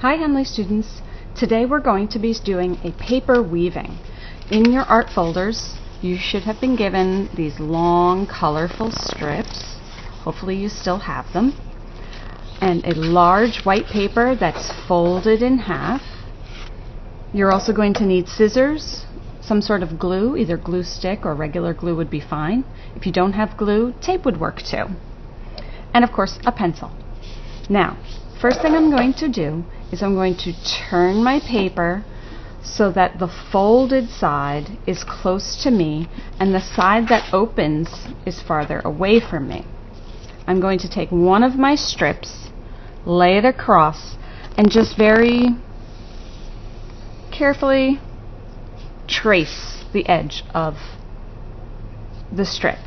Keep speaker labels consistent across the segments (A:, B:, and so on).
A: Hi Henley students, today we're going to be doing a paper weaving. In your art folders you should have been given these long colorful strips, hopefully you still have them, and a large white paper that's folded in half. You're also going to need scissors, some sort of glue, either glue stick or regular glue would be fine. If you don't have glue, tape would work too. And of course a pencil. Now, first thing I'm going to do is I'm going to turn my paper so that the folded side is close to me and the side that opens is farther away from me. I'm going to take one of my strips, lay it across, and just very carefully trace the edge of the strip.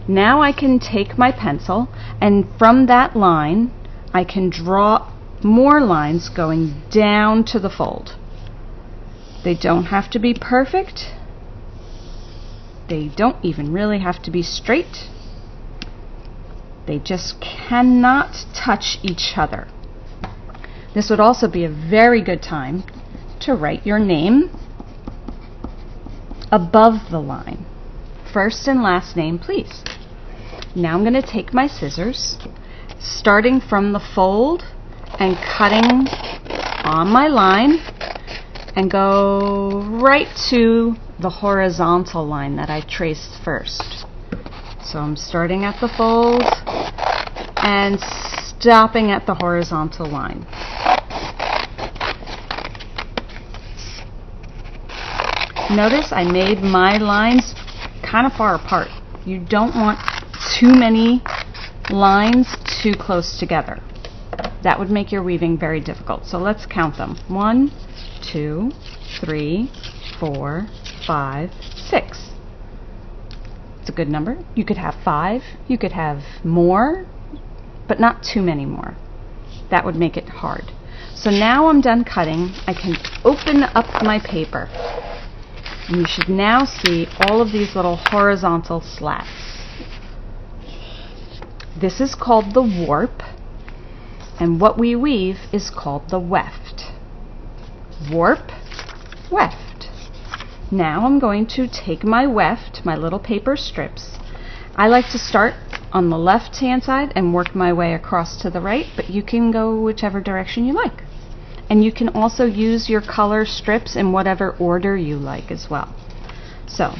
A: Now I can take my pencil, and from that line I can draw more lines going down to the fold. They don't have to be perfect. They don't even really have to be straight. They just cannot touch each other. This would also be a very good time to write your name above the line. First and last name, please. Now I'm going to take my scissors, starting from the fold and cutting on my line, and go right to the horizontal line that I traced first. So I'm starting at the fold and stopping at the horizontal line. Notice I made my lines kind of far apart. You don't want too many lines too close together. That would make your weaving very difficult. So let's count them. 1, 2, 3, 4, 5, 6. It's a good number. You could have 5. You could have more, but not too many more. That would make it hard. So now I'm done cutting. I can open up my paper. And you should now see all of these little horizontal slats. This is called the warp, and what we weave is called the weft. Warp, weft. Now I'm going to take my weft, my little paper strips. I like to start on the left hand side and work my way across to the right, but you can go whichever direction you like. And you can also use your color strips in whatever order you like as well. So,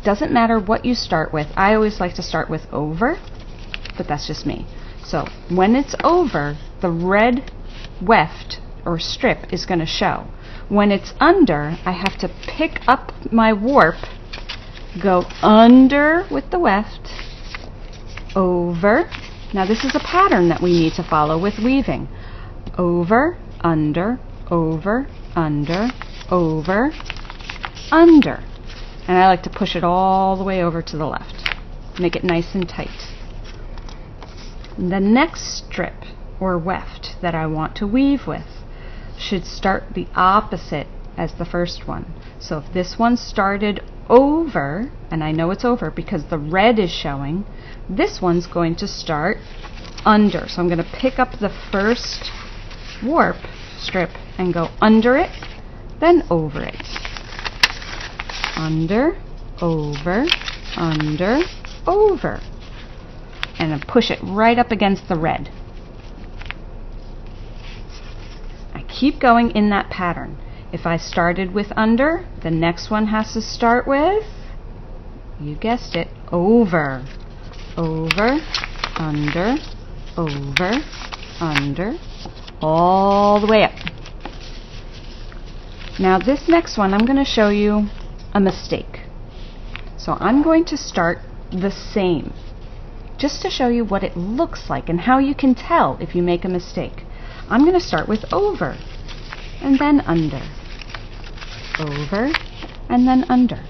A: doesn't matter what you start with. I always like to start with over, but that's just me. So, when it's over, the red weft or strip is going to show. When it's under, I have to pick up my warp, go under with the weft, over. Now this is a pattern that we need to follow with weaving. Over, under, over, under, over, under. And I like to push it all the way over to the left. Make it nice and tight. The next strip or weft that I want to weave with should start the opposite as the first one. So if this one started over, and I know it's over because the red is showing, this one's going to start under. So I'm going to pick up the first warp strip and go under it, then over it. Under, over, under, over. And then push it right up against the red. I keep going in that pattern. If I started with under, the next one has to start with, you guessed it, over. Over, under, over, under, all the way up. Now this next one, I'm going to show you a mistake. So I'm going to start the same, just to show you what it looks like and how you can tell if you make a mistake. I'm going to start with over, and then under, over, and then under.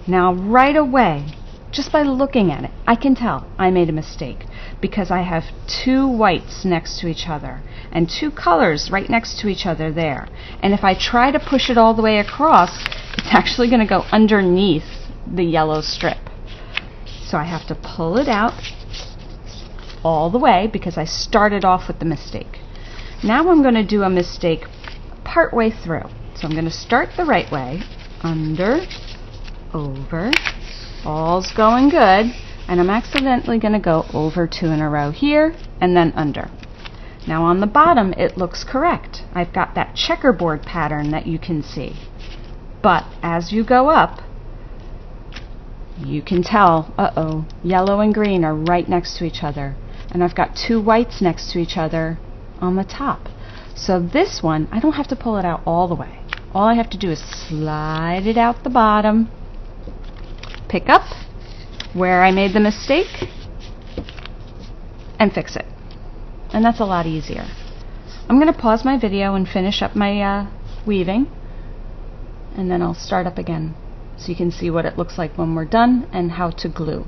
A: Now right away, just by looking at it, I can tell I made a mistake because I have two whites next to each other and two colors right next to each other there. And if I try to push it all the way across, it's actually going to go underneath the yellow strip. So I have to pull it out all the way because I started off with the mistake. Now I'm going to do a mistake part way through. So I'm going to start the right way, under, over, all's going good, and I'm accidentally going to go over 2 in a row here and then under. Now on the bottom it looks correct. I've got that checkerboard pattern that you can see. But as you go up, you can tell, yellow and green are right next to each other. And I've got 2 whites next to each other on the top. So this one, I don't have to pull it out all the way. All I have to do is slide it out the bottom, pick up where I made the mistake, and fix it. And that's a lot easier. I'm going to pause my video and finish up my weaving, and then I'll start up again so you can see what it looks like when we're done and how to glue.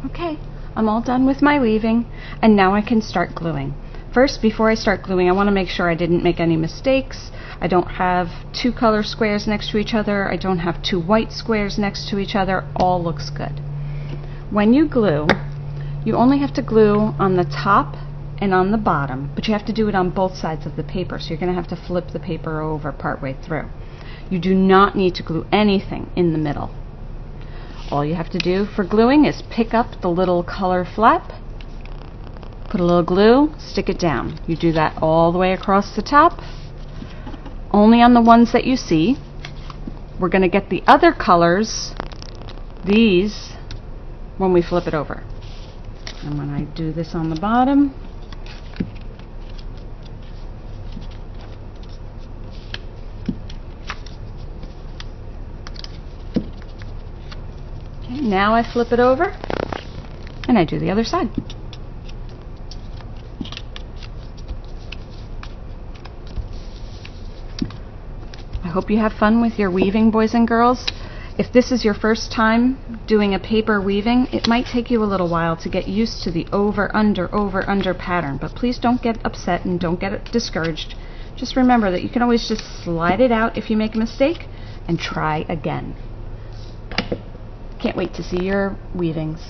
A: Okay, I'm all done with my weaving, and now I can start gluing. First, before I start gluing, I want to make sure I didn't make any mistakes. I don't have 2 color squares next to each other. I don't have 2 white squares next to each other. All looks good. When you glue, you only have to glue on the top and on the bottom, but you have to do it on both sides of the paper, so you're going to have to flip the paper over partway through. You do not need to glue anything in the middle. All you have to do for gluing is pick up the little color flap, put a little glue, stick it down. You do that all the way across the top, only on the ones that you see. We're going to get the other colors, these, when we flip it over. And when I do this on the bottom, okay, now I flip it over and I do the other side. I hope you have fun with your weaving, boys and girls. If this is your first time doing a paper weaving, it might take you a little while to get used to the over, under pattern, but please don't get upset and don't get discouraged. Just remember that you can always just slide it out if you make a mistake and try again. Can't wait to see your weavings.